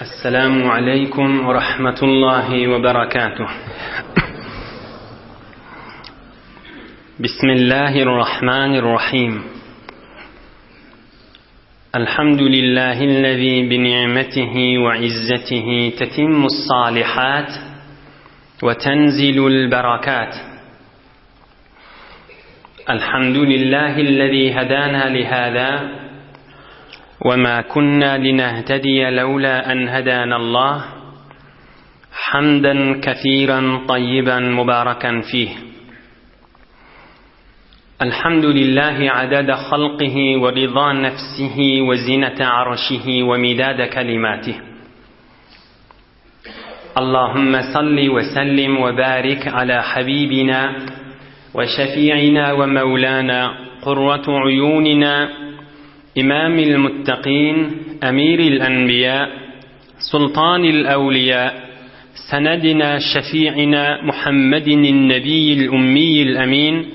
السلام عليكم ورحمة الله وبركاته. بسم الله الرحمن الرحيم. الحمد لله الذي بنعمته وعزته تتم الصالحات وتنزل البركات. الحمد لله الذي هدانا لهذا وما كنا لنهتدي لولا أن هدانا الله، حمدا كثيرا طيبا مباركا فيه. الحمد لله عدد خلقه ورضا نفسه وزنة عرشه ومداد كلماته. اللهم صل وسلم وبارك على حبيبنا وشفيعنا ومولانا قرة عيوننا إمام المتقين أمير الأنبياء سلطان الأولياء سندنا شفيعنا محمد النبي الأمي الأمين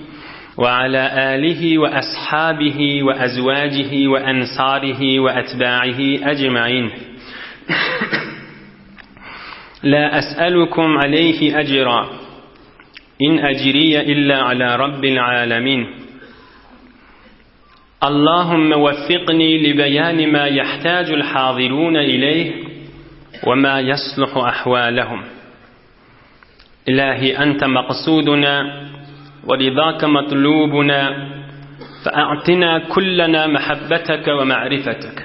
وعلى آله وأصحابه وأزواجه وأنصاره وأتباعه أجمعين. لا أسألكم عليه أجرا إن أجري إلا على رب العالمين. اللهم وفقني لبيان ما يحتاج الحاضرون إليه وما يصلح أحوالهم. إلهي أنت مقصودنا ورضاك مطلوبنا، فأعطنا كلنا محبتك ومعرفتك.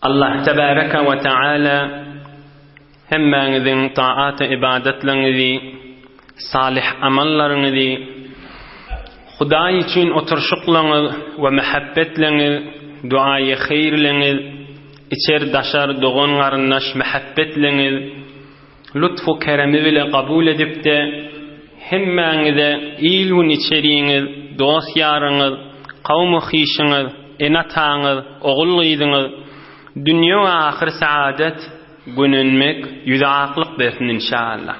الله تبارك وتعالى هما ذن طاعات عبادت لنذي صالح أمل لنذي خدای چین اترشق لنگ و محبت لنگ دعای خیر لنگ اچر دشار دغن غرنش محبت لنگ لطف و کرمی ولی قبول دبته همه ده ایلو نیچرینگ دوست یارنگ قوم خیشنگ انتانگ اغلقیدنگ دنیا و آخر سعادت گننمک یدعاقلق برتن انشاءالله.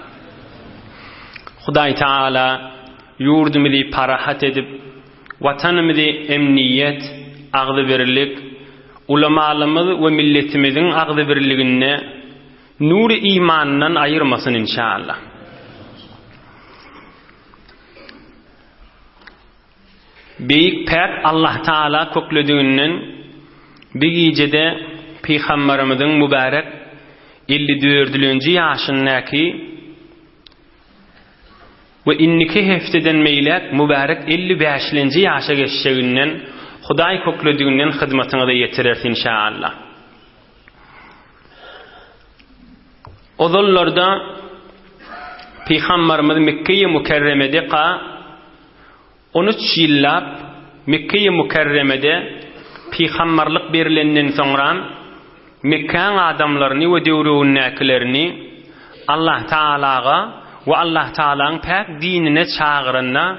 خدای تعالی yurdumudi parahat edip, vatanımızı emniyet, ağdı birlik, ulemalımız ve milletimizin ağdı birliğine nur imanından ayırmasın inşallah. Büyük pek Allah Teala köklüdüğünden bir gecede Peygamberimizin mübarek 54. yaşındaki ve inniki hefteden meylek mübarek 55. yaşa geçişinden Huday köklüdüğünden hizmetine de yetirir inşallah. O zollarda Peygamberimiz Mekke-i Mükerreme'de 13 yıllap Mekke-i Mükerreme'de Peygamberlik berilenden sonra Mekke'nin adamlarını ve devruğundakilerini Allah Teala'ga ve Allah Teala'nın pek dinine çağırına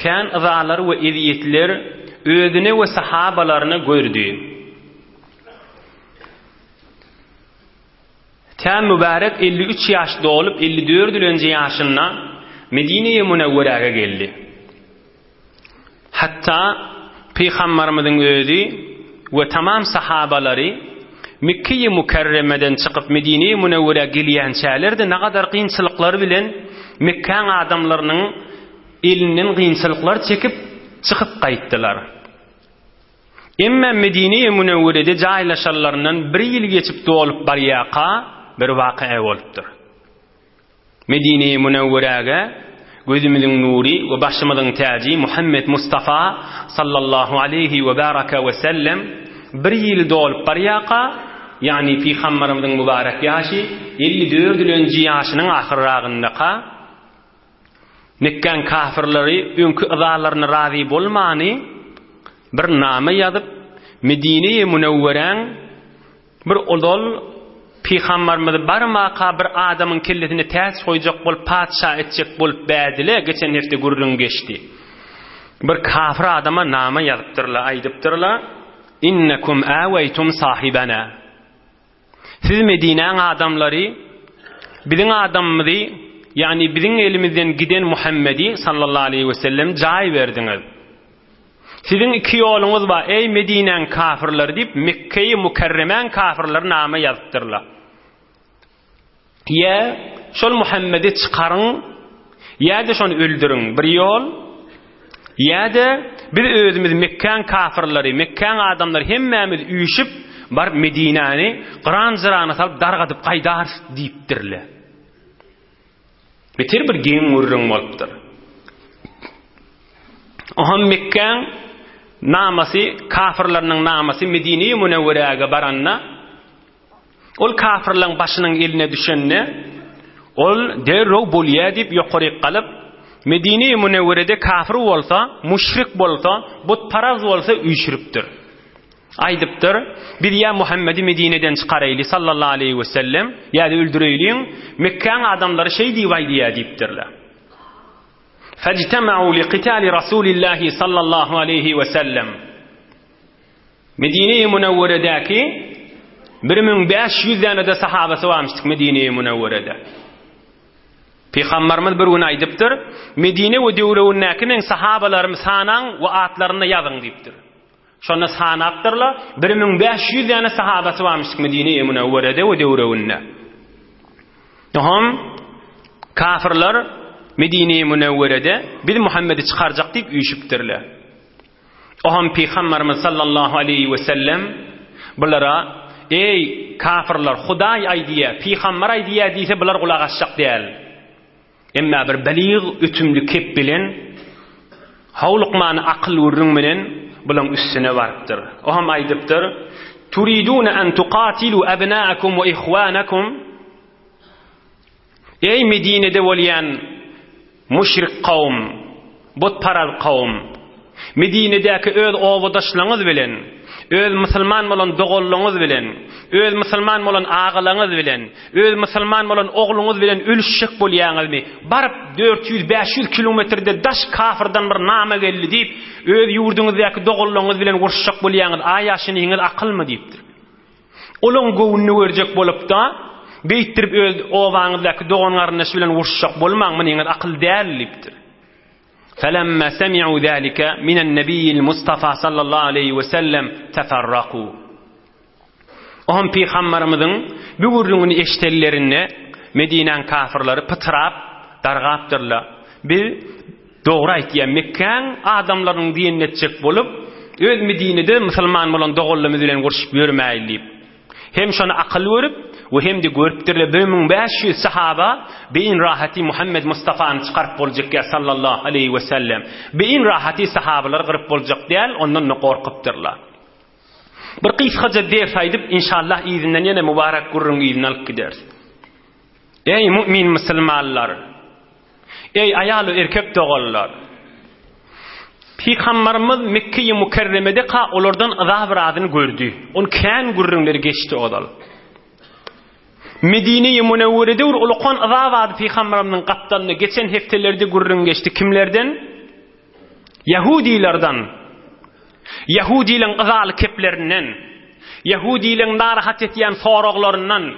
kan ızalar ve eziyetler özüne ve sahabalarına gördü. Tam mübarek 53 yaşta olup 54 yaşında Medine-i Münevvere'ye geldi. Hatta Peygamberimizin özü ve tamam sahabaları Mekke-i Mükerreme'den çıkıp Medine-i Münevvere'ye gelýänçälerde ne kadar kıyınçılıklar bilen Mekke'nin adamlarının elinden kıyınçılıklar çekip çıkıp kayıttılar. Emme Medine-i Münevvere'de jaylaşarlarından bir yıl geçip dolup baryaqa bir vakıa olupdur. Medine-i Münevvere'ye gözümüzün nuri ve başımızın tacı Muhammed Mustafa sallallahu aleyhi ve baraka ve sellem bir yıl dolup baryaqa, yani Peygamberimizin mübarek yaşı 54. yaşının ahirrağındaqa Mekke'nin kafirleri önkü ızalarını razı bolmany bir nama yazıp Medine-i Münevvere'nin bir odol Peygamberimiz barmaqa bir adamın kelletini täs koyacak bolup padşah etjek bolup bädile geçen hefte gurrun geçti. Bir kafir adama nama yazıptırlar, aydıptırlar. İnnekum awaytum sahibana. Siz Medine'nin adamları bizim adamımızı, yani bizim elimizden giden Muhammed'i sallallahu aleyhi ve sellem cay verdiniz. Sizin iki yolunuz var. Ey Medine'nin kafirleri deyip Mekke'yi Mukerremen kafirleri nama yazıptırlar. Ya şol Muhammed'i çıkarın, ya da şonu öldürün bir yol, ya da biz özümüz Mekke'nin kafirleri, Mekke'nin adamları hemmemiz üyüşüp bar Medine'ni Qur'an zırağına salıp dargadıp qaydar deyiptirler. Bitir bir gen urrun bolupdyr. Oham Mekke'nin naması, kafirlerinin naması Medine-i Münevvere'ye baranna, ol kafirlerin başının eline düşenne, ol derrov bolya deyip yuqori qalıp, Medine-i Münevvere'de kafir bolsa, müşrik bolsa, butparaz bolsa üyüşürüptür. Aydıptır, bir ya Muhammed'i Medine'den çıkaraylı sallallahu aleyhi ve sellem, ya da öldüreyliyin, Mekke'nin adamları şey divay diye deyiptirler. فَاجْتَمَعُوا لِقِتَالِ رَسُولِ اللّٰهِ sallallahu aleyhi ve sellem. Medine-i Münevvere'deki 1500 tane de sahabası varmıştık Medine-i Münevvere'de. Peygamberimiz bir gün aydıptır, Medine ve devrevinnakinin sahabalarımız sanan ve atlarına yazın deyiptir. Şonna sanaptırlar, 1500 tane sahabası varmıştık Medine-i Münevvere'de ve devrevinne. Oham kafirler Medine-i Münevvere'de bir Muhammed'i çıkaracak deyip üyüşüptürler. Oham Peygamberimiz sallallahu aleyhi ve sellem bunlara ey kafirler Huday aydiye, Peygamber aydiye deyse bunlar kulak asacak değil. Emma bir baliğ ütümlü kep bilen, havluqmanı akıl vurrun bilen bulan üstüne varıptır. Oham aydıptır. Turidun en tuqatilu abnaakum ve ihwanakum. Ey Medine'de olayan müşrik kavm, butparaz kavm, Medine'deki öz ovadaşlarınız bilen, öz Müslüman bolan doğulluğunuz bilen, öz Müslüman bolan ağalarınız bilen, öz Müslüman bolan oğlunuz bilen ölüşecek bolýaňyz mi? Barıp 400-500 kilometrede daş kafirden bir nama geldi deyip, öz yurduňyzdäki doğulluğunuz bilen uruşacak bolýaňyz, aýaşynyňyz akylmy deyipdir. Olaň gowunny görjek bolup da beýtirip öz owaňyzdäki doğanlaryny bilen uruşacak bolmaňmy, ňyňyz akyl däl deyipdir. فَلَمَّا سَمِعُوا ذَلِكَ مِنَ النَّبِيِّ الْمُصْطَفَى صلى الله عليه وسلم تَفَرَّقُوا. Oham Peygamberimizin bu gurrunu eşitellerini Medine'nin kafirleri pıtırap, dargaptırlar. Bir doğru aytiyen Mekke'nin adamlarının diyen etcek bolup, öz Medine'de Müslüman bolan doğullumuz bilen görüşüp yürümeýillip. Hem şonu akıl verip, ve hem de görüptürle 1500 sahaba beyin rahati Muhammed Mustafa'nı çıkarıp bolacak ya sallallahu aleyhi ve sellem. Beyin rahati sahabalar kırıp bolacak değil, ondan ne korkuptırlar. Bir kıysaca ders aydıp inşallah izinden yine mübarek gurrun izin alıp gideriz. Ey mümin Müslümanlar, ey ayalı erkek doğullar, Peygamberimiz Mekke-i Mukerreme'de olardan azab razını gördü. On kän gurrunları geçti odal. Medine-i Münevvere'de uluqan azab adı Peygamberimizin kaptanını geçen heftelerde gurrun geçti. Kimlerden? Yahudilerden. Yahudilerin azalı keplerinden, Yahudilerin narahat etiyen soroglarından,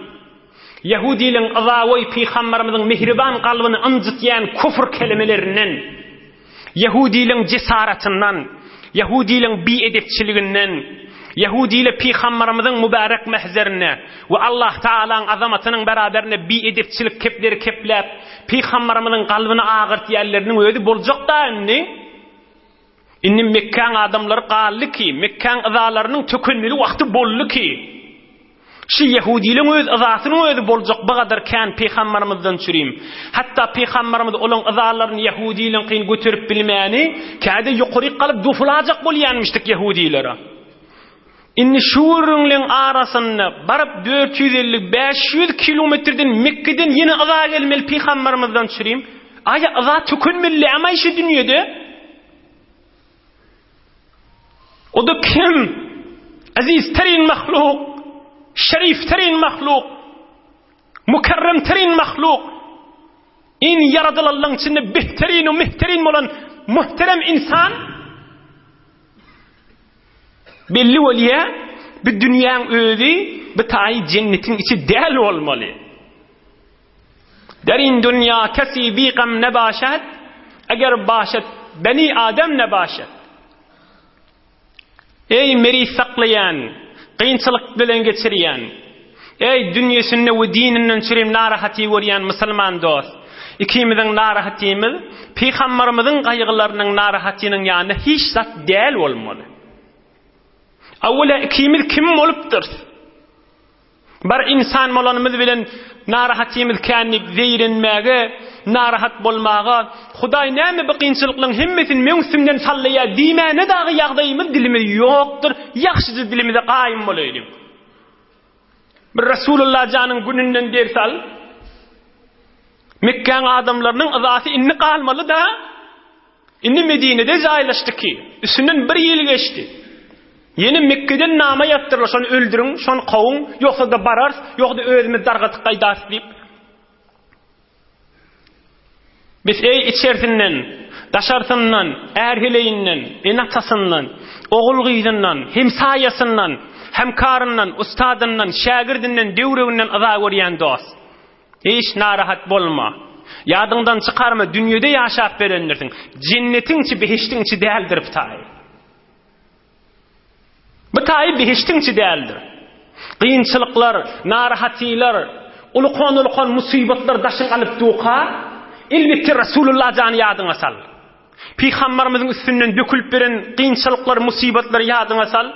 Yahudilerin azavoy Peygamberimizin mihriban kalbini ancıtyan kufr kelimelerinden, Yahudilerin cesaretinden, Yahudilerin biedepçiliğinden, Yahudiyle Peygamberimizin mübarek mehzerine ve Allah Teala'nın azamatının beraberine biedepçilik kepleri keplep, Peygamberimizin kalbini ağırtiyerlerinin ödü bolacak da ne? İnni Mekke'nin adamları qallı ki, Mekke'nin azalarının tökülmeli vakti bollu ki, şu Yahudilerin öz azasının özü bolacak bu kadar kän Peygamberimizden çüreyim. Hatta Peygamberimiz olan azalarını Yahudilerin kıyın götürüp bilmeyeni, kâde yuqori kalıp dufulacak bolyanmıştık Yahudilere. İnni şuurunların arasını barıp 450-500 kilometreden Mekke'den yine aza gelmeli Peygamberimizden çüreyim. Aya aza tökülmeli ama işi dünyada. O da kim? Aziz terin mahluk, şerif terin mahluk, mukarrem terin mahluk, in yaradılalların içinde behterin ve mehterin olan muhterem insan, belli oluyor, bir dünyanın özü, bir tayi cennetin içi değerl olmalı. Derin dünya kesibi gam nebaşet, eğer başet, beni Adem nebaşet. Ey meri saklayan, qiyinçylyk bilen geçirýän, ey dünýesinde we dininden çürem narahaty görýän musulman dost. İkimiziň narahatymy Peýgamberimizin gaýgylarynyň narahatynyň ýanyna hiç zat däl bolmaly. Awwala ikimiz kim bolupdyr? Bar insan bolanymyz bilen narahatyymyz känni zeyrenmäge, narahat bolmaga, Hudaý näme bu qiyinçylyklaryň hemmesini men üstümden sallaýa diýmäne dagy ýagdaýymyz dilimiz ýokdur. Ýaxşy dilimize gaýym bolaydy. Bir Rasulullah janyň gününden dersal, Mekkeň adamlarynyň azasy inni galmaly da, inni Medine'de jaýlaşdyky. Üstünden bir ýyl geçdi. Yeni Mekke'den nama yaptırlar, şonu öldürün, şonu kovun, yoksa da barar, yoksa da özümüz dargatık kaydas deyip. Biz ey içerisinden, daşartından, erhileyinden, enatasından, oğul gıyzından, hemsayasından, hemkarından, ustadından, şagirdinden, devrevinden aza görýän dost. Hiç narahat bolma. Yadından çıkarma, dünyada yaşap verenlersin. Cennetinçi, behiştinçi değildir bu tayi. Bu tayi behiştinçi değildir. Qiyinçılıklar, narahatylar, ulukon musibetler daşın alıp duqa, elbette Resulullah canı yadyňa sal. Peýgamberimizin üstünden dökülüp beren qiyinçılıklar, musibetler yadyňa sal.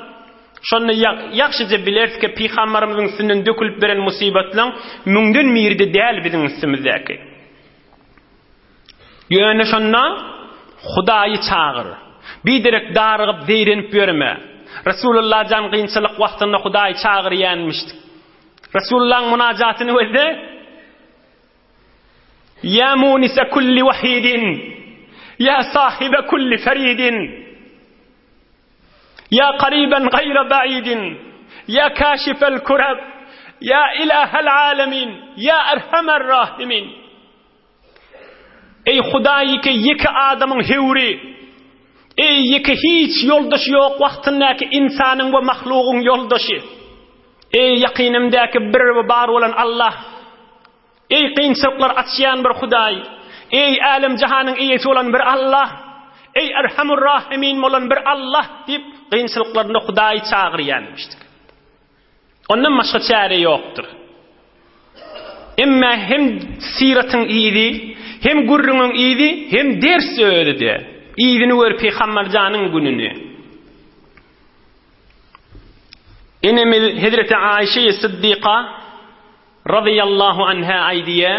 Şonu ýakşyca bilerski Peýgamberimizin üstünden dökülüp beren musibetler müňden mirde däl biziň üstümizdäki. Ýöne şonna Hudaýy çağır. Biderek dargyp zeyrenip berme. Resulullah can qiyinçylyk wagtynda Hudaý çağırýanmışdy. Resulullah'ın münajatyny welde: Ya munisa kulli wahidin, ya sahibe kulli feridin, ya qariban gayra ba'idin, ya kashifal kurab, ya ilahal alamin, ya erhamer rahimin. Ey Hudaý ki iki adamın hewri, ey iki hiç yoldaşı yok wagtyndaky insanyň we mahlugyň yoldaşı. Ey yaqinimdäki bir we bar bolan Allah. Ey qiyinçylyklar açýan bir Hudaý. Ey alam jahanyň eýesi bolan bir Allah. Ey erhamur rahimin bolan bir Allah diýip qiyinçylyklaryny Hudaý çağırýanmışdy. Ondan başga çäre ýokdur. Emma hem siratyň iýdi, hem gurrunun iýdi, hem ders öýredi. İýdini wer Peýgamber janyň gününi. Enemiz Hazreti Aişe Siddiqa radıyallahu anha aydiye: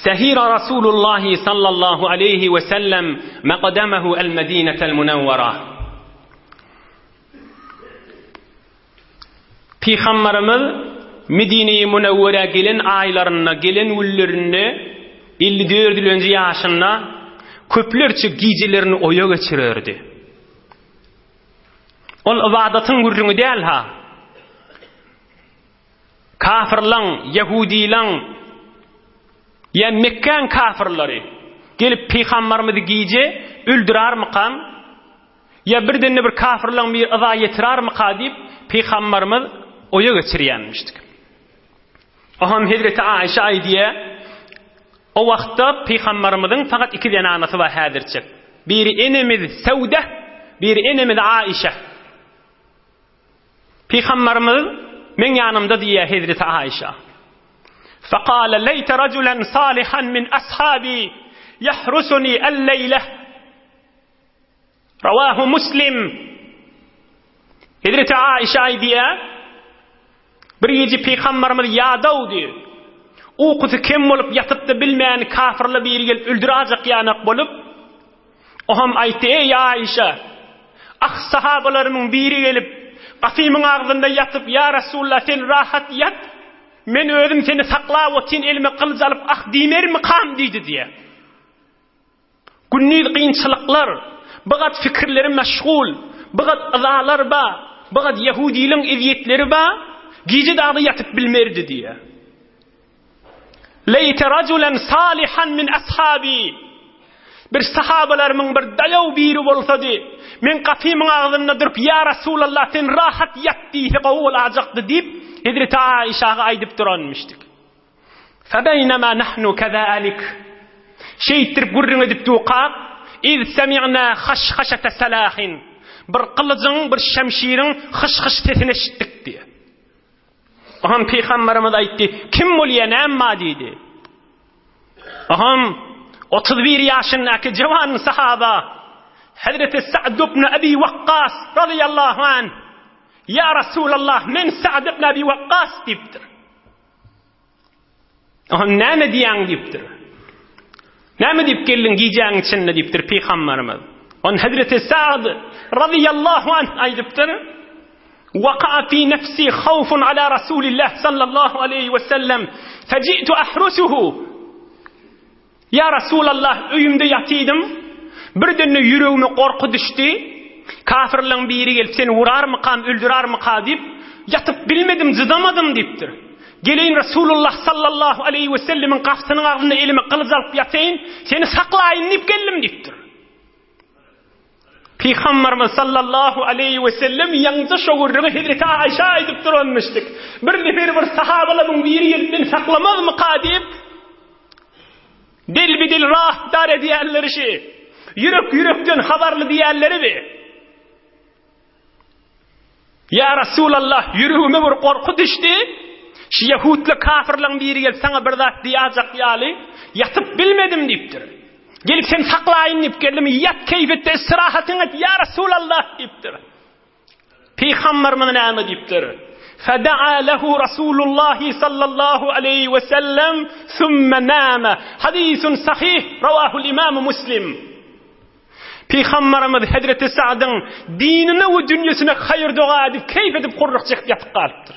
Sahira Rasulullah sallallahu aleyhi ve sellem maqdamahu el-Medine'tel Munawwara. Peýgamberimiz Medine-i Munawwara gelen aýlaryna, gelen üllerini 54 ýyl önce ýaşynda köplerçe gijilerini oya geçirerdi. Ol ibadatyň gurrunu däl ha. Kafirlaň, Yahudilaň, ya Mekkan kafirlary gelip Peýgamberimizi gije öldürärmikan, ya birden bir kafirlaň bir aza ýetirärmika diýip Peýgamberimiz oya geçirýänmişdi. Aham Hazreti Aişe aýdiýe: o wagtda Peýgamberimiziň fakat iki däne anasy bar häzirçe. Biri enemiz Sauda, biri enemiz Aişe. Peýgamberimiz men ýanymda diýär Hazreti Aişe. Faqala layta rajulan salihan min ashabi yahrusuni al-layla. Rawahu Muslim. Hazreti Aişe aýdýär: bir gece Peýgamberimiz ýadawdy. Uqusy kim bolup yatypdy bilmeýän kafirle bir gel öldüräjek ýanak bolup, oham aýtdy: ey Aişe, sahabalarynyň biri gelip gafymyň agzynda yatyp, ya Rasulullah sen rahat yat, men özüm seni saklap otin elime kılıç alıp diýmermi kam diýdi diýe. Günni qiyinçylyklar, bigat fikirleri meşgul, bigat azalar ba, bigat Yahudiýiň eziýetleri ba, gije dagdy yatyp bilmerdi diýe. Leyte rajulan salihan min ashabi. Bir sahabalarımın bir dayaw biri bolsady, men gafymyň agzynda durup ya Rasulullah sen rahat yat diýip gowulajakdy diýip Hazreti Aişaga aýdyp duranmışdyk. Febeynema nahnu kezalik. Şeytir gurrun edip duqaq, iz semi'na khashkhashata salahin. bir kılıcın, bir şemşirin hış sesini eşittik diye. Aham Peygamberimiz aytdı, kim bolýan emma dedi. Aham 31 yaşındaki cavan sahaba Hazreti Sa'd ibn Abi Waqqas radıyallahu anh, ya Resulallah men Sa'd ibn Abi Waqqas diptir. Aham näme diýäň diptir. Näme dip geldin giyeceğin içinde diptir Peygamberimiz. On Hazreti Sa'd radıyallahu anh aydıptır. وقع في نفسي خوف على رسول الله صلى الله عليه وسلم فجئت أحرسه. Ya Resulallah, öyümde yatıydım. Birden yüreğime korku düştü. Kafirlerin biri gelip seni vurar mı kan, öldürer mi kan deyip yatıp bilmedim, zıdamadım deyiptir. Geleyin Resulullah sallallahu aleyhi ve sellemin kafsının ağzında elime kılıç alıp yatayım, seni saklayayım deyip geldim deyiptir. Peygamberimiz sallallahu aleyhi ve sellem yanıcı şoğurduğu Hazreti Ayşe edip durulmuştuk. Bir defer bir sahabaların biri gelip beni saklamaz mı ka deyip dil bir dil rahatdar ediyenleri şey, yürekten haberli diyenleri be. Ya Resulallah, yüreğime bir korku düştü. Şu Yahudlu kafirlerin biri gelip sana bir zat diyecek yali, yatıp bilmedim deyiptir. Gelip sen saklayın deyip geldim, yat keyfette istirahatın et ya Resulallah deyiptir. Peygamberimiz näme deyiptir. فَدَعَا لَهُ رَسُولُ اللّٰهِ صَلَّى اللّٰهُ عَلَيْهِ وَسَلَّمْ ثُمَّ نَامَ. حديث صحيح رواه الإمام مسلم. Peygamberimiz Hazreti Sa'd'ın dinine ve dünyasına hayır dua edip keyif edip kurruk çıkıp yatıp kalıptır.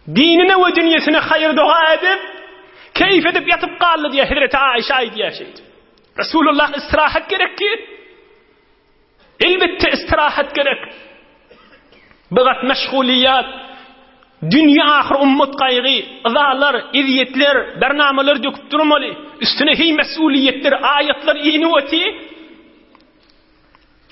Dinine ve dünyasına hayır dua edip keyif edip yatıp kaldı diye Hazreti Ayşe diye şeydi. Resulullah istirahat gerek ki. Elbette istirahat gerek. Bigat meşguliyat, dünya ahir ummet kaygı, ızalar, iziyetler, bernameler döküp durmalı. Üstüne hey mesuliyetler, ayetler iğnuveti.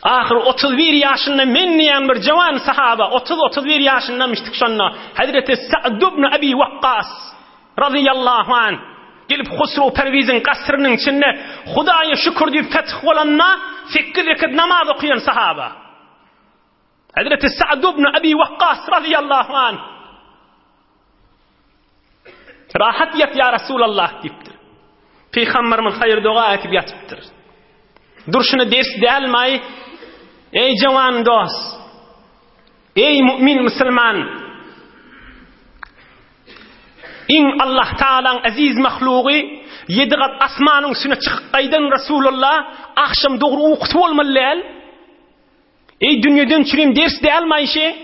Ahir 31 yaşında menniyen bir cavan sahaba, 30-31 yaşındamıştık şonna. Hazreti Sa'd ibn Abi Waqqas radıyallahu anh gelip Husru Perviz'in kasrının içinde Hudaya şükür deyip feth olanına 8 rekat namaz okuyan sahaba. Hazreti Sa'd ibn Abi Waqqas radıyallahu anh rahat yat ya Resulallah deyiptir. Peygamberimiz hayır dua etip yatıptır. Dur şunu ders değilmeyi, ey cavan dost, ey mümin Müslüman, in Allah Ta'ala'nın aziz mahluğu, 7 kat asmanın üstüne çıkıp Resulullah, akşam doğru okutu olmalı. Ey dünyadan çürüyüm ders değilmeyi şey,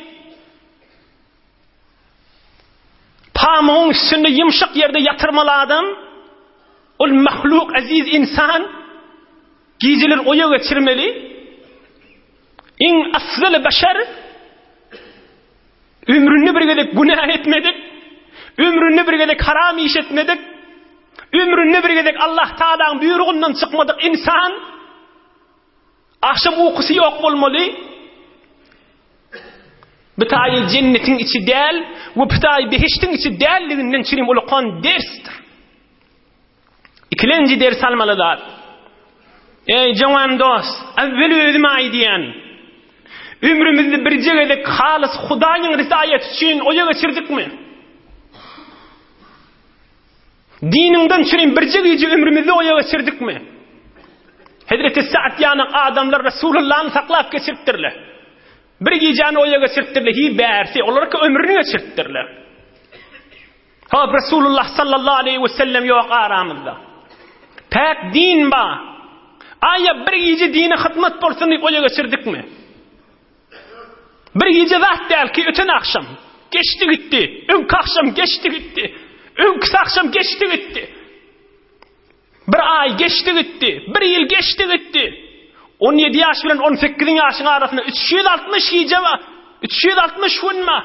pamuğun üstünde yumuşak yerde yatırmalı adam, o mahluk aziz insan, giyiciler oya geçirmeli. En asıl beşer, ömrünü bir gedek günah etmedik, ömrünü bir gedek haram iş etmedik, ömrünü bir gedek Allah Teala'nın buyruğundan çıkmadık insan, akşam uykusu yok olmalı. Bitayı cennetin içi değil, ve bitayı behiştin içi değilliğinden çürüyüm ulukan derstir. İkilenci ders almalılar. Ey cavan dost, evveli özüme aydiyen, ömrümüzde bir cegedek halis Hudayın rızayet için oya geçirdik mi? Dininden çürüyüm bir cegeci ömrümüzde oya geçirdik mi? Hazreti Sa'd yani adamlar Resulullah'ın saklap geçirttirler. Bir geceni oya geçirttirler. Hi bersi olarak ömrünü geçirttirler. Ha Resulullah sallallahu aleyhi ve sellem yok aramızda. Pek din ba. Aya bir gece dine hizmet bolsun deyip oya geçirdik mi? Bir gece vaxt değil ki öten akşam geçti gitti. Önkü akşam geçti gitti. Önkü akşam geçti gitti. Bir ay geçti gitti. Bir yıl geçti gitti. 17 yaş bilen 18 yaşın arasında 360 gece var. 360 gün mü?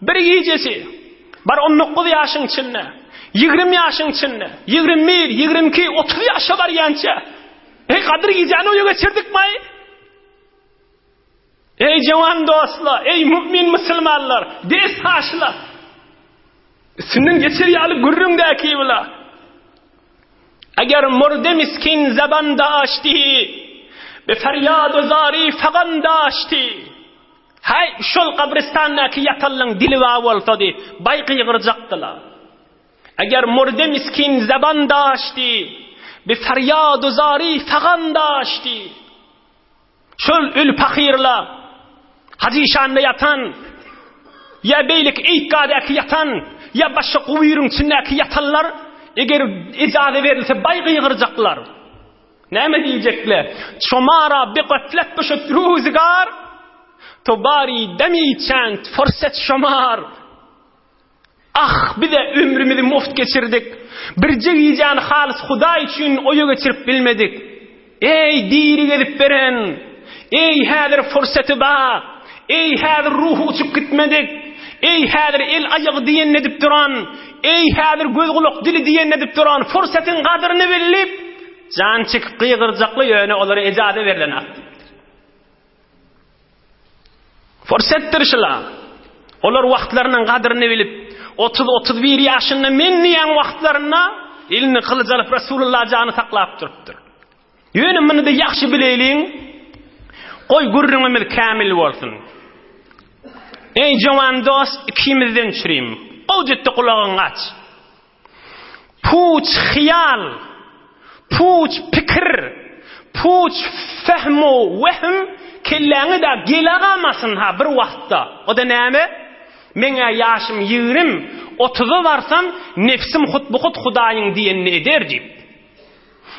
Bir gecesi. Bar 19 yaşın içinde. 20 yaşın içinde. 21, 22, 30 yaşa var yança. Ey kadir geceni oya geçirdik mi? Ey cavan dostlar, ey mümin Müslümanlar, ders haşlar. Üstünden geçir yalı gürrümdeki bula. Eğer murde miskin zabanda açtı, Be feryad ve zari fagan daşti. Hay şol kabristanaki yatallan dili va bolsady, bay qyygyrjakdylar. Eger murde miskin zaban daşti, be feryad ve zari fagan daşti. Şol ül fakirler, hacişanda yatan, ya beylik eýkadaki yatan, ya başga guwyrun içindeki yatanlar, eger icazet verilse bay qyygyrjaklar. Näme diýjekler? Şomara bi qatlat başat ruzgar, tobari demi çant fursat şomar. Ah bize ömrümüzü muft geçirdik. Birce yiyeceğin halis Huda için oyu geçirip bilmedik. Ey diri gelip veren, ey hadir fırsatı ba, ey hadir ruhu uçup gitmedik, ey hadir el ayağı diyen edip duran, ey hadir göz kulak dili diyen edip duran, fırsatın kadrini bilip, can çıkıp qyygyrjakly yöne olara ejade verilen aktı. Fırsatdır şula. Olar wagtlarynyň kadrini bilip, 30-31 ýaşynda men diýen wagtlaryna ilini kılıç alıp Rasulullah jany saklap durupdyr. Ýöne muny da ýaxşy bileýin. Goý gurrüňimiz kamil bolsun. Ey jowan dost, ikimizden çyryym. Gowjetdi kulagyň aç. Puç hyýal, puç pikir, puç fehmu wehm kelläňi da gelegamasyn ha bir wagtda. O da näme? Meňe ýaşym 20, 30'a varsam nefsim hutbuhut Hudaýyň diýenini eder diýip.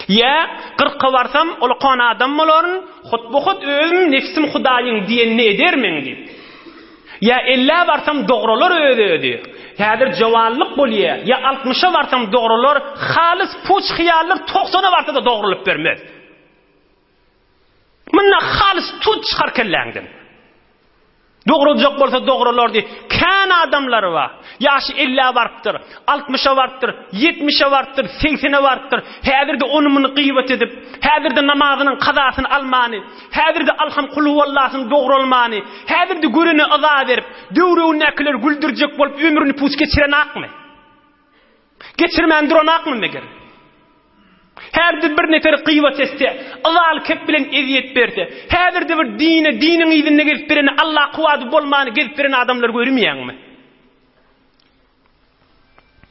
Ya 40'a varsam ol qan adam bolaryn, hutbuhut özüm nefsim Hudaýyň diýenini edermen diýip. Ya 50'a varsam dogrular öýdedi. Häzir jowanlyk bolýar. Ya 60'a varsam dogrular halis puç hyýallar 90'a varsa da dogrulyp bermez. Munda halis tut çykar kelläňden. Dogrujak bolsa dogrular diýip, kan adamlary var. Ýaşy 50'a barpdyr, 60'a barpdyr, 70'a barpdyr, 80'a barpdyr. Häzirde onu muny gıýbat edip, häzirde namazynyň kazasyny almany, häzirde alham kul huwallahyny dogrulmany, häzirde görüne aza berip, döwrüňdekiler güldürjek bolup ömrüni puç geçiren akmy? Geçirmän duran akmy meger? Häzirde bir nefer gıýbat etse, Allah kep bilen eziyet berdi. Häzirde bir diniň ýyzyna gelip bereni, Allah kuwady bolmany gelip beren adamlar görmýärmi?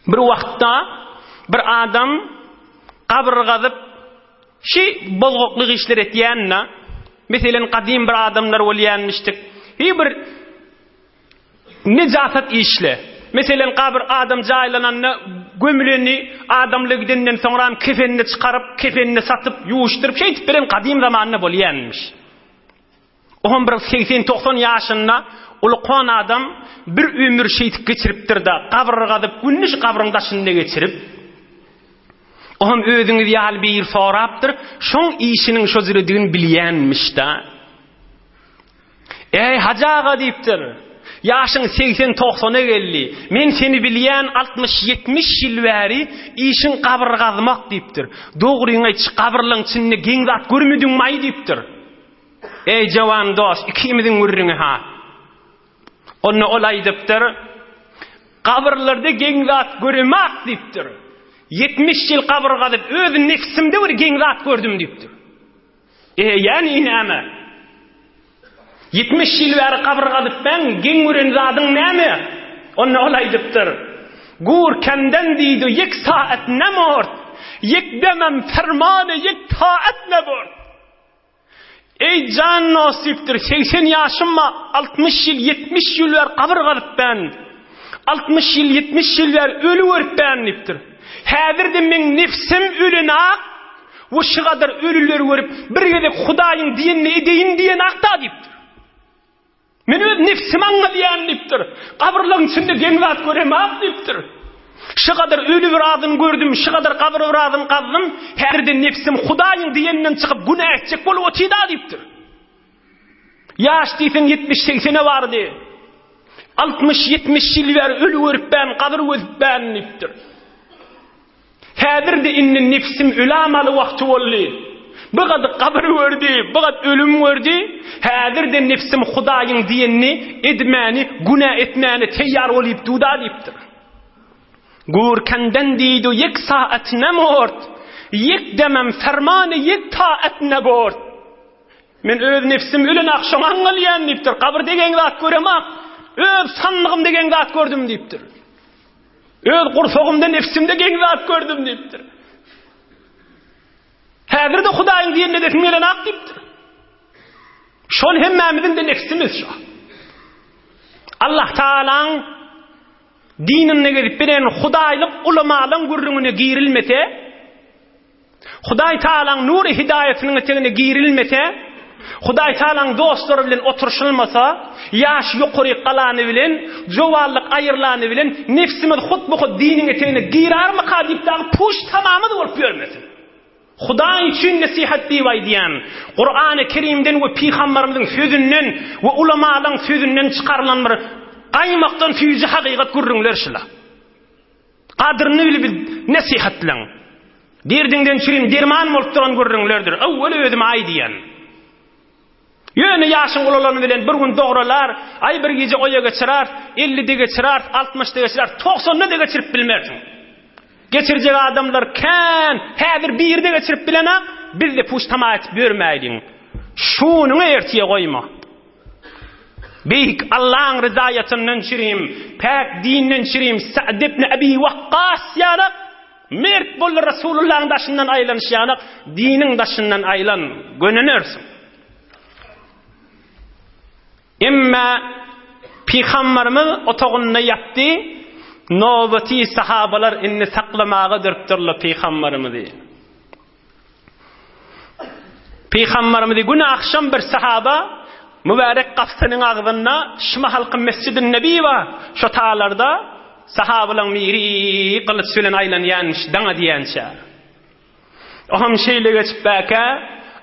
Bir wagtda bir adam qabr gazyp şi bolgoklyk işler etýänna, meselen qadim bir adamlar bolýanmışdyk. Bir nejasat işle. Meselen qabr adam jaýlananna gömüleni adamlygydenden soňra kefenini çykaryp, kefenini satyp, ýuwuşdyryp şeýtip beren qadim zamanyna bolýanmış. Oňam bir 80-90 ýaşynda ulqan adam bir ömür şeýtip geçiripdir da, qabr gazyp, günnüş qabryň daşynda geçirip, oňam özüňi ýaly bir sorapdyr, şoň işiniň şo jüredigini bilýänmiş da. Ey hajaga diýipdir. Yaşın 80-90'a geldi. Men seni bilýän 60-70 ýyl bäri işin qabr gazmak diýipdir. Dogryňa hiç qabrlaryň içinde geň zat görmediň maý diýipdir. Ey jowan dost, ikimiziň gurrüňi ha. Onu olay diýipdir. Qabrlarda geň zat görmek diýipdir. 70 ýyl qabr gazyp öz nefsimde bir geň zat gördüm diýipdir. Yani näme? 70 ýyl bäri qabr gazyp ben geň gören zadyň näme? Onu olay diýipdir. Gur kenden diýdi, 1 saat nämort, 1 demem fermany, 1 taat nebor. Ey can nasipdir, 80 ýaşymma 60 ýyl, 70 ýyl bäri qabr gazyp ben. 60 ýyl, 70 ýyl bäri ölü görüp ben diýipdir. Häzirde men nefsim ölüna, bu şygadar ölüler görüp bir gede Hudaýyň diýenini edeýin diýen akta diýipdir. Men öz nefsim anlayan diýipdir. Qabrlaryň içinde geň zat göremek diýipdir. Şu kadar ölü bir adyny gördüm, şu kadar qabr bir adyny qazdym, häzirde nefsim Hudaýyň diýeninden çykyp günah etjek bolup otýda diýipdir. Ýaş diýsen 70-80'e bardy. 60-70 ýyl bäri ölü görüp ben, qabr gözüp ben diýipdir. Häzirde inni nefsim ölamaly wagty boldy. Bıqad qabr gördü, bıqad ölüm gördü. Häzirde nefsim Hudaýyň diýenini edmäni, günah etmäni teýýar bolup duda diýipdir. Gur kenden diýdi, 1 saat nämort, 1 demem fermany, 1 taat nebort. Men öz nefsim ölen akşam anlayan deyiptir. Kabir degen zat göremem. Öz sanlığım degen zat gördüm deyiptir. Öz kursogumda nefsimde degen zat gördüm deyiptir. Häzir de Hudaýyň diýende de melen ak deyiptir. Şol hemmemizin de nefsimiz şu. Allah Taala'ň dinine gelip bilen Hudaýlyk ulamalyň gurrüňine girilmese, Hudaý Taala'ň nury hidaýatynyň etegine girilmese, Hudaý Taala'ň dostlary bilen oturşylmasa, ýaş ýokary galany bilen, jowallyk aýyrlany bilen nefsimiz hutbuky diniň etegine girarmy kadipdaň puş tamamy bolup görmesin. Hudaý üçin nasihat diýen, Qur'an-ı Kerimden we Peygamberimizin sözünden we ulamalyň sözünden çykarylan bir aýmakdan füýji hakykat gurrüňler şula. Kadryny bilip nasihat bilen derdiňden çyryň derman bolup duran gurrüňlerdir. Awwel özüm aý diýen. Ýöne ýaşyň ulalany bilen bir gün doguralar, ay bir gece oýa geçirer, 50 de geçirer, 60 de geçirer, 90 de geçirip bilmersiň. Geçirjek adamlar kan, häzir 1 de geçirip bilene, biz de puştama etip görmäýdiň. Şunuň ertiýe goýma. Beyk Allah'ın rızayatynyň çyryň, pak dininden çyryň, Sa'd ibn Abi Waqqas ýanak, mert bol Rasulullah'ın daşyndan aýlanyş ýanak, diniň daşyndan aýlan, gönenersiň. Emma Peygamberimiz otagyna ýapdy, nowbaty sahabalar inni saklamaga dürpdirler Peygamberimizi. Peygamberimizi güne akşam bir sahaba mübarek gafsynyň agzyna şuma halky Mescid-i Nebi wa şo taýlarda sahabalar miri kılıç bilen aýlanýanmış daňa diýençe. Oham şeýle geçip bäke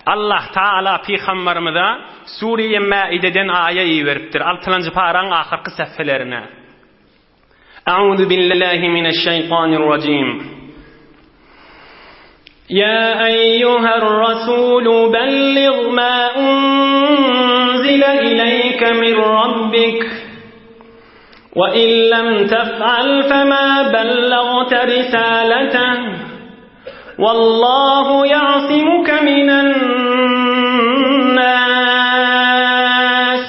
Allah Taala Peygamberimize Suriye Maideden aýa beripdir. 6-njy paraň ahyrky sefhelerine. A'udhu billahi mineşşeytanirracim. Ya eyyuhar rasul belligh ma unzila ileyke min rabbik ve in lem tef'al fema bellagta risalatahu vallahu ya'simuka minen nas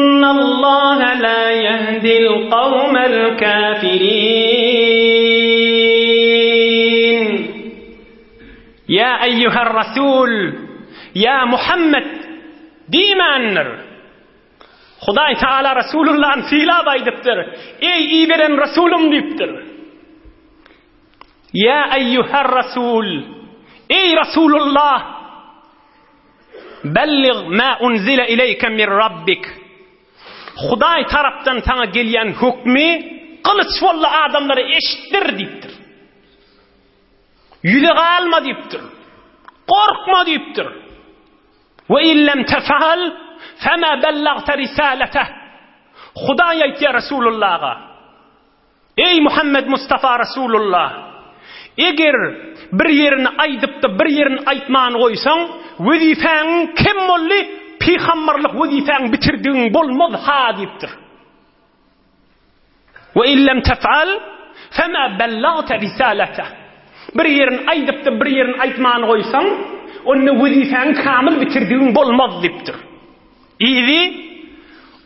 innallaha la yehdil kavmel kafirin. Ya eyyuhar rasul, ya Muhammed diýmendir. Hudaý Taala Rasulullah'ın silab aýdypdyr. Ey iýberen rasulum diýipdir. Ya eyyuhar rasul, ey Rasulullah, belligh ma unzila ileyke min rabbik. Hudaý tarapdan taňa gelýän hukmi kılıç bolla adamlara eşittir diýipdir. Yüze galma diýipdir. Korkma diýipdir. Ve illem tef'al fema bellagta risalatahu. Hudaý aýtdy Rasulullah'a. Ey Muhammed Mustafa Rasulullah, eger bir yerini aýdyp da bir yerini aýtman goýsaň, wezifäň kim bolly? Peygamberlik wezifäň bitirdiň bolmaz ha diýipdir. Ve illem tef'al fema bellagta risalatahu. Bir yerini aýdyp da bir yerini aýtman goýsaň, onu wezifäň kamil bitirdiň bolmaz diýipdir. İzi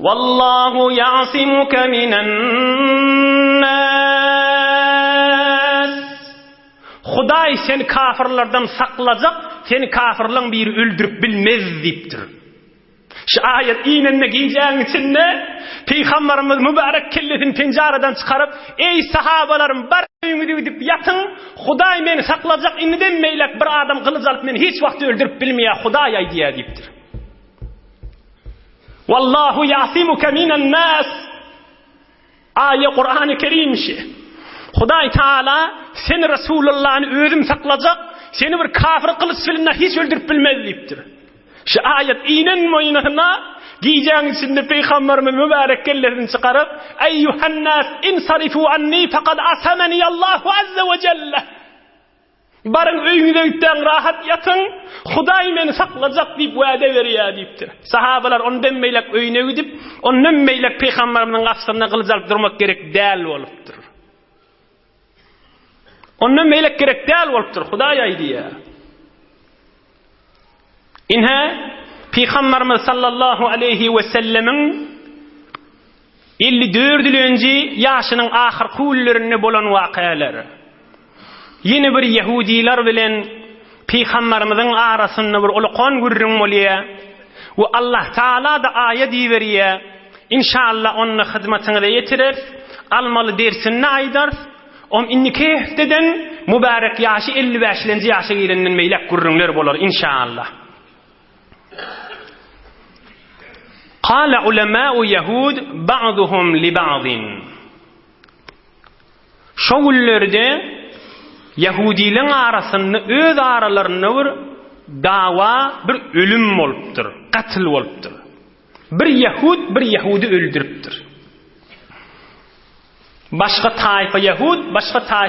vallahu ya'simuka minen nas. Hudaý seni kafirlerden saklajak, seni kafirliň biri öldürüp bilmez diýipdir. Şu ayet iňinde giýjäň içinde Peygamberimiz mübarek kellesini penjaradan çykaryp, ey sahabalarym bar öňüňde gidip ýatyň, Hudaý meni saklajak, indi demmeýlek bir adam kılıç alyp meni hiç wagt öldürüp bilmeýär, Hudaý aýdýar diýipdir. Wallahu ya'simuka minen nas. Ayet Kur'an-ı Kerim'şi. Hudaý Taala seni Rasulullah'ın özüm saklajak, seni bir kafir kılıç bilen hiç öldürüp bilmez diýipdir. Şu ayet inen moýnahyna giýjäň içinde Peygamberimiz mübarek kellerini çykaryp, eyyuhan nas insarifu anni faqad asamani Allahu azza ve celle. Barın öýüňde gitden rahat ýatyň, Hudaý meni saklajak diýip wada berýär diýipdir. Sahabalar onu demmeýlek öýüne gidip, onu demmeýlek Peygamberimiň gafsyna kılıç alyp durmak gerek däl bolupdyr. Onu demmeýlek gerek däl bolupdyr, Hudaý aýdýar. inha Peygamberimiz sallallahu aleyhi ve sellemin 54 yıl önce yaşının ahir kullarını bolan vakayaları. Yine bir Yahudiler bilen Peygamberimizin arasında bir ulqan gurrun bolýa. Ve Allah Taala da ayet diýberýär. İnşallah onun hizmetine de yetirir. Almalı dersini aydar. Inniki hefteden mübarek yaşı 55-nji ýaşa girenden meýlek gurrunlar bolar inşallah. Qala ulema'u Yahud ba'duhum li ba'din. Şogullerde Yahudilerin arasında öz aralarında bir dava, bir ölüm bolupdyr, qatl bolupdyr. Bir Yahudi öldürüpdir. Başka tayfa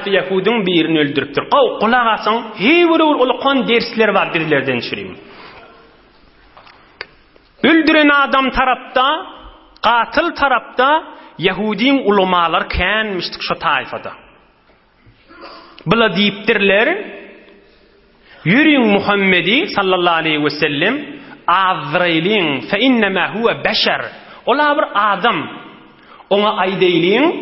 Yahudun birini öldürüpdir. Kulak asın, heýbir ulqan dersler var birlerden şireyim. Öldüren adam tarapta, qatil tarapta Yahudin ulamalar känmişdik şu tayfada. Bula diýipdirler, yürüyün Muhammedi sallallahu aleyhi ve sellem Azrailin fe innema huve beşer. Ola bir adam. Ona aýdaýlyn,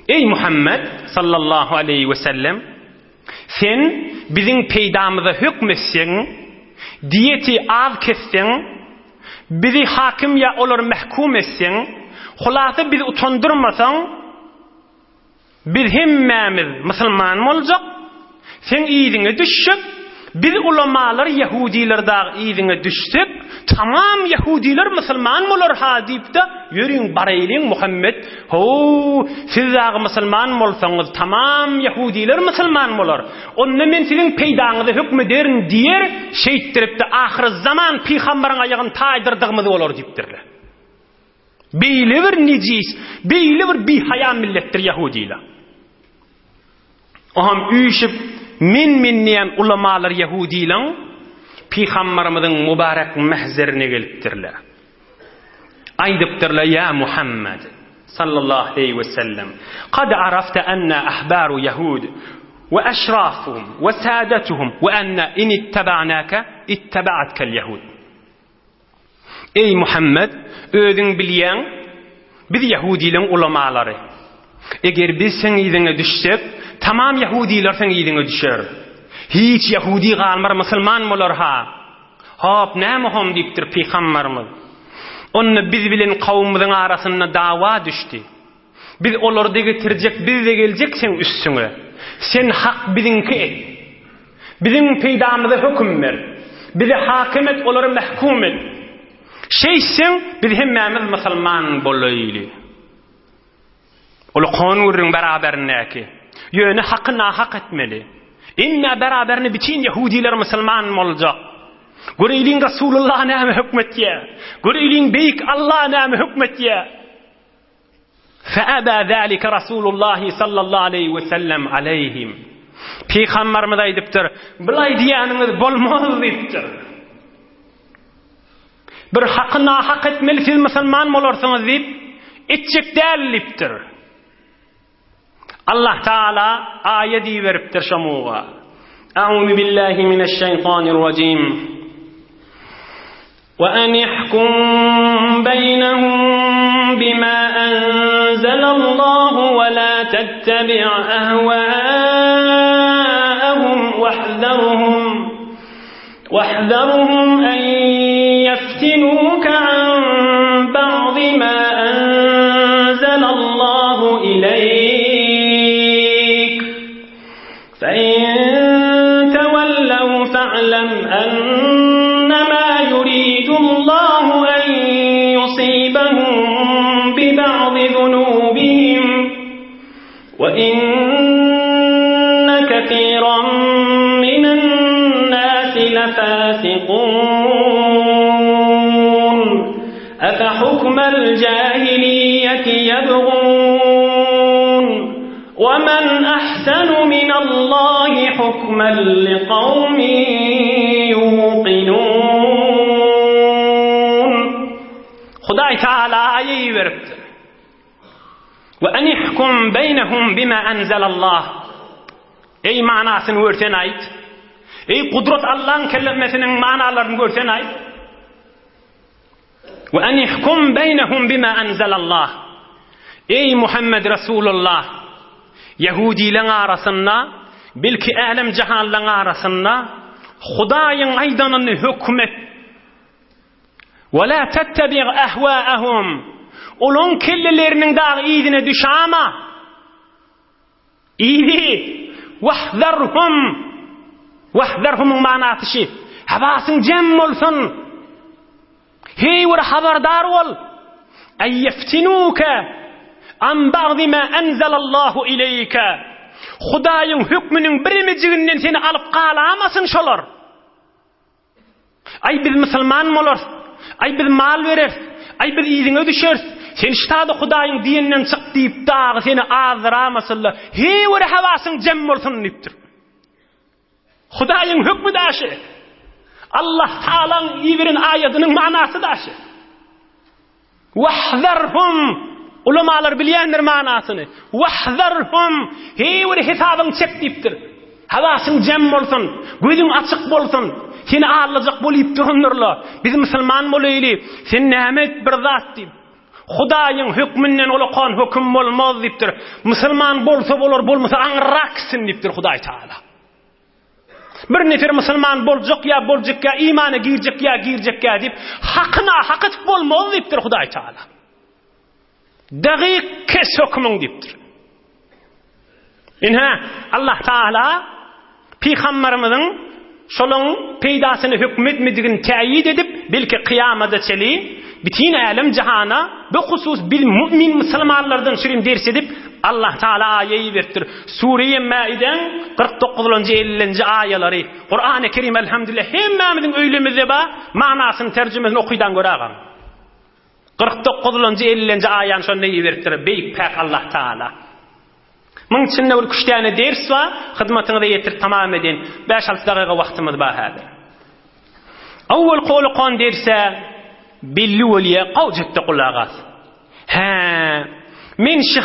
ey Muhammed sallallahu aleyhi ve sellem, sen bizim peýdamyza hükmetseň, diyeti az kesseň, bizi hakim ya olar mahkum etseň, hulasa bizi utandyrmasaň, biz hemmemiz musulman boljak, sen iýdiňe düşüp, biz ulamalar Yahudiler da iýdiňe düşsek, tamam Yahudiler musulman bolar ha diýip de ýürüň baraýlyň Muhammed, ho siz dagy musulman bolsaňyz tamam Yahudiler musulman bolar. Onda men siziň peýdaňyzy hükmederin diýer, şeýtdirip de ahir zaman peýgamberiň aýagyny taýdyrdygymy bolar diýipdirler. Beýle bir nejis, beýle bir bihaýa milletdir Yahudiler. Oham üýşip min diýen ulamalar Yahudiler Peygamberimizin mübarek mahzerine gelipdirler. Aýdypdyrlar ya Muhammed sallallahu aleyhi ve sellem, qad arafta anna ahbaru Yahud ve eşrafuhum ve saadatuhum ve anna in ittaba'naka ittaba'atkal Yahud. Ey Muhammed, özüň bilýän biz Yahudilerin ulamalary. Eger biz sen iýdiňe düşsek, tamam Yahudiler sen iýdiňe düşer. Hiç Yahudi galmar musulman bolar ha. Hop näme hom diýipdir Peygamberimiz. Onu biz bilen kavmymyzyň arasynda dawa düşdi. Biz olary getirjek, biz de geljek sen üstüňe. Sen hak biziňki et. Biziň peýdamyza hökm ber. Bizi hakim et, olary mahkum et. Şeýsen biz hemmemiz musulman bolayly. Ol kanunlaryň beraberindäki ýöne hakyna hak etmeli. İnna beraberini bütün Yahudiler musulman boljak. Göreýliň Rasulullah näme hükmetýär. Göreýliň beýik Allah näme hükmetýär. Fa aba zalika Rasulullah sallallahu aleyhi ve sellem aleyhim. Peygamberimiz aýdypdyr, "Bulay diýäniňiz bolmaz" diýipdir. Bir hakyna hak etmeli, siz musulman bolarsyňyz diýip etjek däl diýipdir. Allah Taala ayet beripdir şomuga. A'udhu billahi mineşşeytanirracim. Ve en yahkum beynehum bima enzelallahu ve la tettabi' ahwaa'ahum واحذرهم en yeftinuka an ba'di ma enzelallahu ileyk. فاعلم أنما يريد الله أن يصيبهم ببعض ذنوبهم وإن كثيرا من الناس لفاسقون أفحكم الجاهلية يبغون ومن أحسن من الله حكما لقوم يوقنون. خداي تعالى آية veripdir. وأن يحكم بينهم بما أنزل الله. Ey manasını örten ayt. Ey kudret Allah'ın kelimesinin manalarını görsen ay. Ve en ihkum beynehum bima enzelallah. Ey Muhammed Resulullah, Yahudilerin arasında, belki alem cihanların arasında Hudaýyň aýdanyny hükmet. Ve la tettabi' ahwaahum. Olon kellelerinin dağı iyidine düşama. İyi. Vahdharhum manatı şey. Havasın cem olsun. Hey bir haberdar ol. Ay yeftinuka an ba'd ma enzelallahu ileyka. Hudaýyň hükmünün birimiciginden seni alıp galamasın şolar. Ay biz musulman bolar. Ay biz mal verer. Ay biz iyine düşer. Sen ştada Hudaýyň dininden çık diýip dağı seni azdıramasınlar. Hey bir havasın cem bolsun diýipdir. Hudaýyň hükmü daşy. Allah Taala'nın iýirin aýatynyň manasy daşy. Wahdharhum. Ulamalar bilýändir manasyny. Wahdharhum. Hey bir hisabyň çek diýipdir. Havasın cem bolsun, gözüň açyk bolsun. Seni ağlayacak bolyp durunurlar. Biz musulman bolayly. Sen nämet bir zat diýip. Hudaýyň hükmünden olakan hüküm bolmaz diýipdir. Musulman bolsa bolar, bolmasa aňraksin diýipdir Hudaý Taala. Bir nefer musulman boljak ya boljak ya imana girjek ya diýip hakyna hakyt bolmaz diýipdir Hudaý Taala. Dagyk kes hükmüň diýipdir. Inha Allah Taala Peygamberimiziň şolun peydasyny hükmetmediğini täýid edip belki kıyamada çeli bütün alem cihana bu husus bil mümin musulmanlardan şirin ders edip Allah Taala ayeyi verdir. Sure-i Maide 49-50 ayalary. Kur'an-ı Kerim elhamdülillah hemmemizin öýlemizde ba manasyny terjümesini okuydan göragam. 49-50 ayan şonu verdir. Beýik pak Allah Taala. Mıň içinde bir küçükdäne ders var, hyzmatyňyza ýetir tamam edin. 5-6 dagyga wagtymyz bar häzir. Awwal gowy qan derse belli bolýa gowjekde gulagas. Men şu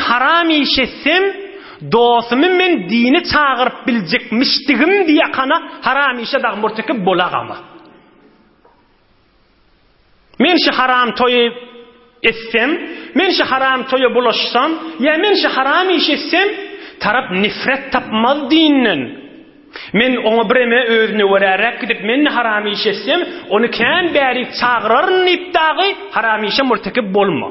haramy şessem, dostumy men dini çağırıp biljekmişdigim diýe kana haramy işe dag murtakip bolagama. Men şu haram toýup etsem, men şu haram toya bulaşsam, ya men şu haram iş etsem, tarap nifret tapmaz dininden. Men onu bireme özüne vererek gidip men haram iş etsem, onu kän bärik çağırarın ipdagy haram işe murtakip bolma.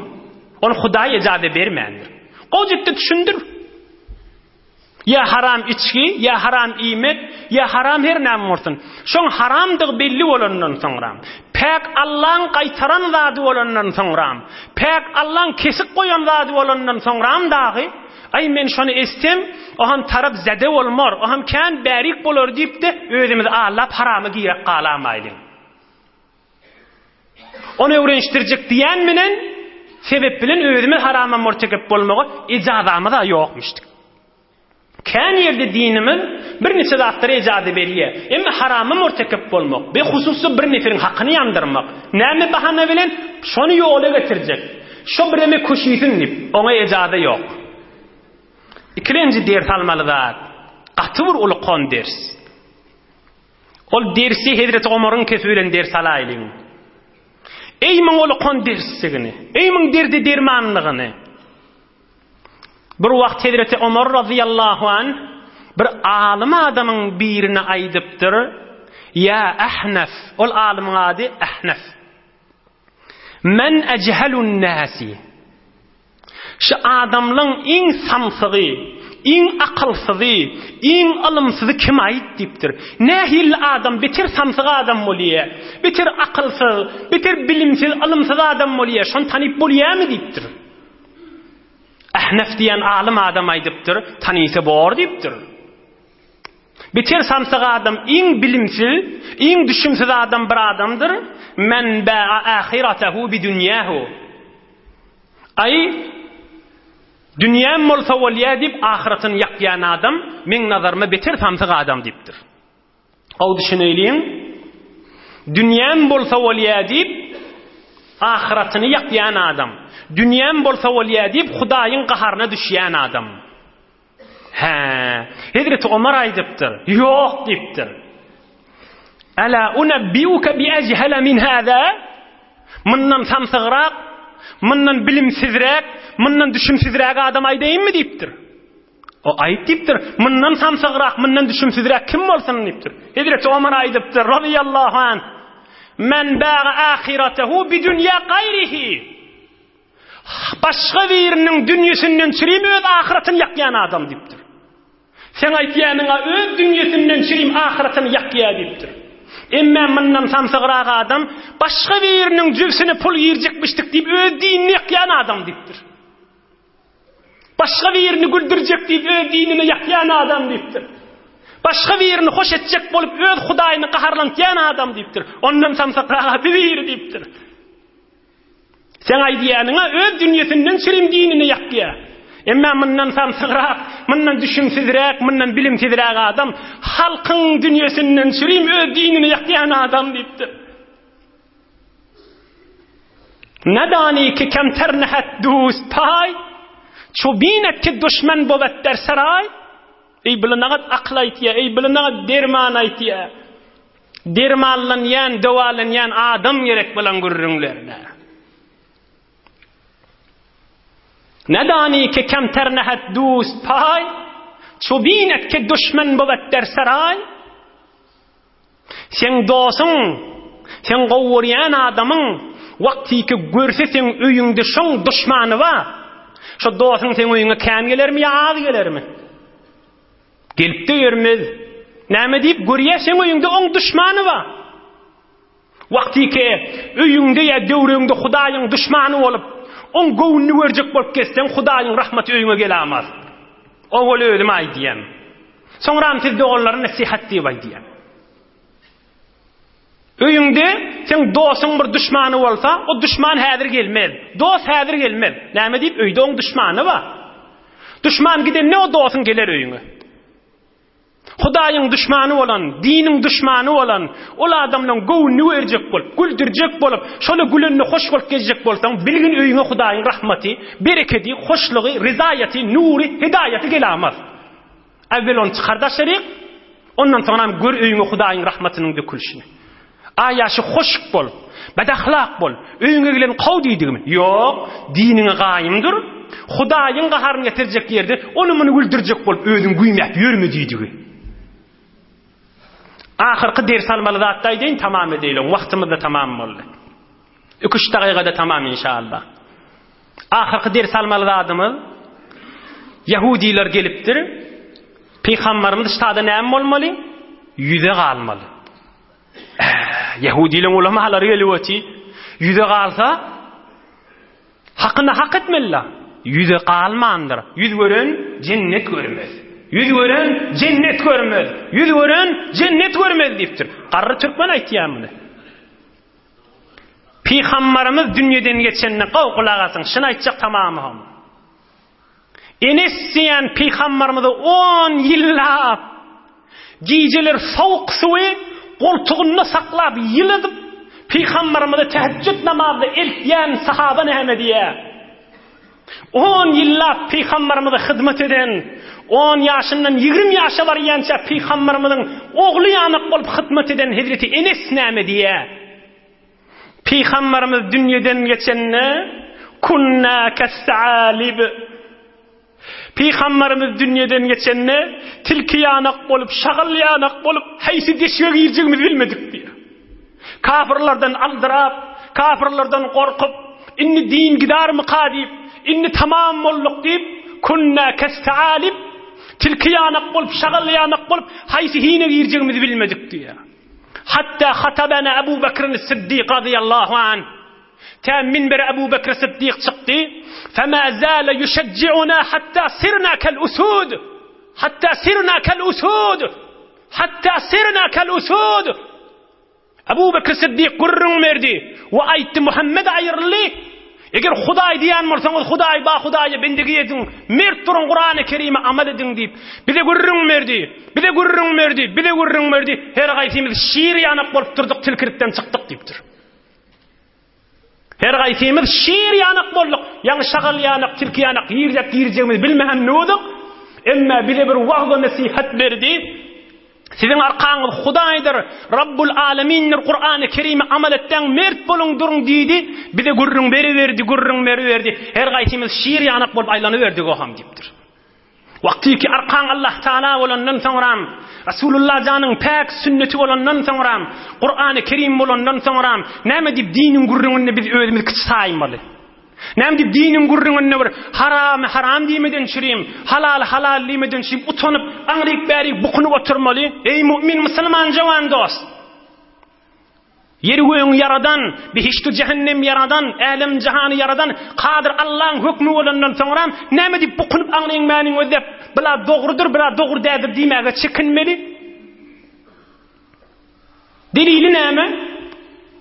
Onu Hudaý ejade bermändir. Gowjekde düşündir. Ya haram içki, ya haram iýmek, ya haram her näme bolsun. Şoň haramdygy belli bolandan soňra, pek Allah'ın qaytaran zady bolandan soňra, pek Allah'ın kesik goýan zady bolandan soňra dagy, ay men şonu estem, ohan tarap zede bolmar, ohan kän bärik bolar diýipde özümiz alap haramy giýek galamaýdyk. Onu öwrenişdirjek diýen menen sebep bilen özümiz harama murtakip bolmagy ijazamyz da ýokmuşdyk. Kän ýerde dinimiz bir neçe zatlara ejade berýär. Emma haramy murtakip bolmak, be hususy bir neferiň hakyny ýandyrmak, näme bahana bilen şonu ýola getirjek. Şo bireme köşüýsin diýip, oňa ejade ýok. İkinji ders almaly zat, gaty bir ulkan ders. Ol dersi Hazrat Ömer'in kesbilen ders alaýlyň. Ey men ulkan derssigini, ey men derdi dermanlygyny. Bir wagt Hazrat Ömer radıyallahu an bir alim adamın birini aýdypdyr. Ya Ahnaf, ol alimyň ady Ahnaf. Men ejhelun nasi. Şu adamlaryň iň samsygy, iň akylsyzy, iň alymsyzy kim aýt diýipdir. Nähil adam beter samsyg adam bolýar, beter akylsyz, beter bilimsiz, alymsyz adam bolýar, şonu tanyp bolýarmy diýipdir. Ahnaf diýen alim adam aýdypdyr, tanýsa bor diýipdir. Beter samsyg adam iň bilimsiz, iň düşünsiz adam bir adamdyr. Men ba'a ahiratahu bi dunyahu. Ay dünyam bolsa bolýar diýip ahiretini ýakýan adam, men nazarymda beter samsyg adam diýipdir. Aw düşüneýliň, dünyam bolsa bolýar diýip ahiretini ýakýan adam, dünyam bolsa bolýar diýip Hudaýyň gaharyna düşýän adam. Hazreti Ömer aýdypdyr. Ýok diýipdir. Ala unabbiuka bi ajhala min hada? Mundan samsygyrak, mundan bilimsizrek, mundan düşünsizrek adam aýdaýynmy diýipdir. O aýyp diýipdir. Mundan samsygyrak, mundan düşünsizrek kim bolsun diýipdir. Hazreti Ömer aýdypdyr radiyallahu an. Men baga ahiratahu bi dunya gayrihi. Başga biriniň dünýesinden çyryp öz ahiretini ýakýan adam diýipdir. Sen aýtýanyňa öz dünýesinden çyryp ahiretini ýakýar diýipdir. Emme mundan samsygyrak adam başga biriniň jügsini pul ýerjekmişdik diýip öz dinini ýakýan adam diýipdir. Başga birini güldürjek diýip öz dinini ýakýan adam diýipdir. Başga birini hoş etjek bolup öz Hudaýyny gaharlantýan adam diýipdir. Ondan samsygyrak biri diýipdir. Sen aýdýanyňa öz dünýesinden çyryp dinini ýakýar. Emme mundan samsygyrak, mundan düşünsizrek, mundan bilimsizrek adam halkyň dünýesinden çyryp öz dinini ýakýan adam diýipdir. Nadani ki kemter nehet dust pay, çubinet ki düşman bobat der saray. Ey bilenagat akl aýtýar, ey bilenagat derman aýtýar. Dermanlanýan, dawalanýan adam gerek bilen görüňlerine. Nadani ki kemter nehet dust pay, çubinet ki düşman bobat der saray. Sen dosyň, sen gowurýan adamyň wagty ki görse sen öýüňde şoň düşmany bar. Şo dosyň sen öýüňe kän gelermi ýa az gelermi? Gelip de görmez. Näme diýip görýär sen öýüňde oň düşmany bar. Wagty ki öýüňde ýa döwrüňde Hudaýyň düşmany bolup on gowunny görjek bolup ketsen Hudaýyň rahmaty öýüňe gelämez. O bol öýdüm aýdýan. Soňra tezde oğullara nasihat diýip aýdýan. Öýüňde sen dosyň bir düşmany bolsa, o düşman häzir gelmez. Dost häzir gelmez. Näme diýip öýde oň düşmany bar. Düşman gidende o dosyň geler öýüňe. Hudaýyň düşmany bolan, diniň düşmany bolan, ol adamdan gowunny berjek bolup, güldürjek bolup, şola gülenni hoş bolup gezjek bolsaň, bilgin öýüňe Hudaýyň rahmaty, bereketi, hoşlugy, rizayaty, nury, hidayaty gelämez. Awvel on çykardaşlaryk, ondan soňra gör öýüňe Hudaýyň rahmatynyň dökülşini. Aýaşy hoş bol, badahlak bol, öýüňe gelen gaw diýdigimi? Ýok, diniňe gaýymdyr. Hudaýyň gaharyny getirjek ýerde onu muny güldürjek bolup özüň güýmäp ýörme diýdigi. Ahirki ders almaly zatda aýdyn tamam edeýilen. Wagtymyz da tamam boldy. 2-3 dagygada tamam inşallah. Ahirki ders almaly zatymyz Yahudiler gelipdir. Peýgamberimiz ştada näme bolmaly? Ýüze galmaly. Yahudilerin ulemalary gelýärti. Ýüze galsa hakyna hak etmeliler. Yüze qalmandır. Yüz gören cennet görmez. Yüz gören cennet görmez. Yüz gören cennet görmez diýipdir. Garry türkmen aýtýarmyny. Peýgamberimiz dünýeden geçenine gowgulagasyň, şunu aýtjak tamamy. Enes diýen peýgamberimiz 10 ýyllap gijeler sowuk suwy goltugyna saklap ýylydyp peýgamberimiz tahajjud namazda eltýän sahaba näme diýär? 10 ýyllap peýgamberimize hyzmat eden, 10 ýaşyndan 20 ýaşa barýança peýgamberimizin ogly ýanyk bolup hyzmat eden Hazreti Enes näme diýär? Peýgamberimiz dünýeden geçenne kunna kas-sa'alib. Peýgamberimiz dünýeden geçenne tilki ýanyk bolup, şagyl ýanyk bolup, haýsy deşige girjegimiz bilmedik diýär. Kafirlerden aldyrap, kafirlerden gorkup, inni din gidarmy qadyp, inni tamam bolduk diýip, kunna kas-sa'alib, tilki ýanyk bolup, şagyl ýanyk bolup, haýsy hine girjegimiz bilmedik diýär. Hatta hatabana Abu Bakr as-Siddiq radiyallahu an. Tam minber Abu Bakr as-Siddiq çykdy. Fama zala yushajji'una hatta sirna kal-usud. Hatta sirna kal-usud. Hatta sirna kal-usud. Abu Bakr as-Siddiq gurrun merdi. Wa aýtdy Muhammed aýyrly. Eger Hudaý diýen bolsaňyz Hudaý ba Hudaýa bendigi edin. Mert durun Qur'an-ı Kerim'e amal edin diýip. Bize gurrun merdi. Bize gurrun merdi. Bize gurrun merdi. Her gaýsymyz şiir ýanyp bolup turdyk, tilkiripden çykdyk diýipdir. Her gaýsymyz şiir ýanyk bolduk. Ýa-ni şagyl ýanyk, tilki ýanyk, ýerjek girjegimiz bilmehen nädik. Emma bile bir wagda nasihat berdi. Sizin arkaňyz Hudaýdyr, Rabbul Alamindir, Qur'an-ı Kerim'i amal etden mert bolun durun diýdi. Bize gurrun beri verdi. Her gaýtymyz şiir ýanyk bolup aýlanyberdik o ham dipdir. Wagty ki arkaň Allah Taala bolandan soňram, Rasulullah janyň pak sünneti bolandan soňram, Qur'an-ı Kerim bolandan soňram, näme dip diniň gurrunyny biz özümiz kiç saýmaly. Näme dip diniň gurrunyny bir haram diýmeden çirim, halal diýmeden çirim utanyp aňryk bäri bukunup oturmaly. Ey mümin musulman jawan dost. Yeri göğün yaradan, bihiştu cehennem yaradan, alem cihanı yaradan, kadir Allah'ın hükmü olandan sonra näme dip bukunup aňryň mäniň ödep, bila dogrudur, bila dogru dädir diýmäge çekinmeli. Delili näme?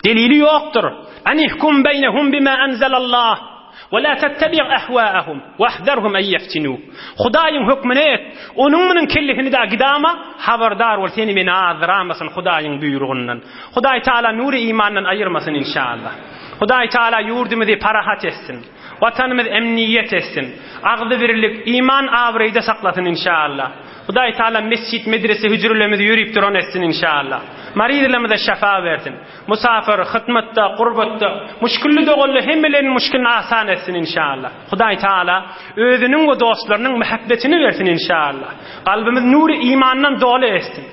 Delili ýokdur. Anihkum beynehum bima anzalallah ve la tattabi' ahwaahum wahdharhum an yaftinuk. Hudaýyň hükmüne et. Onuň menen kellehini da gidama habardar bol, seni meni azramasyn Hudaýyň buýrugundan. Hudaý Taala nuri imandan ayırmasın inşallah. Hudaý Taala ýurdumuzy parahat etsin. Vatanymyz emniyet etsin. Agdy birlik, iman awryda saklasın inşallah. Hudaý Taala mescit, medrese, hücrelerimizi ýürüp duran etsin inşallah. Maridlerimize şefa versin. Musafir, hizmetde, gurbetde, müşkilli dogully hemmelerin müşkilini asan etsin inşallah. Hudaý Taala özüniň we dostlarynyň muhabbetini versin inşallah. Kalbimiz nuri imandan dolu etsin.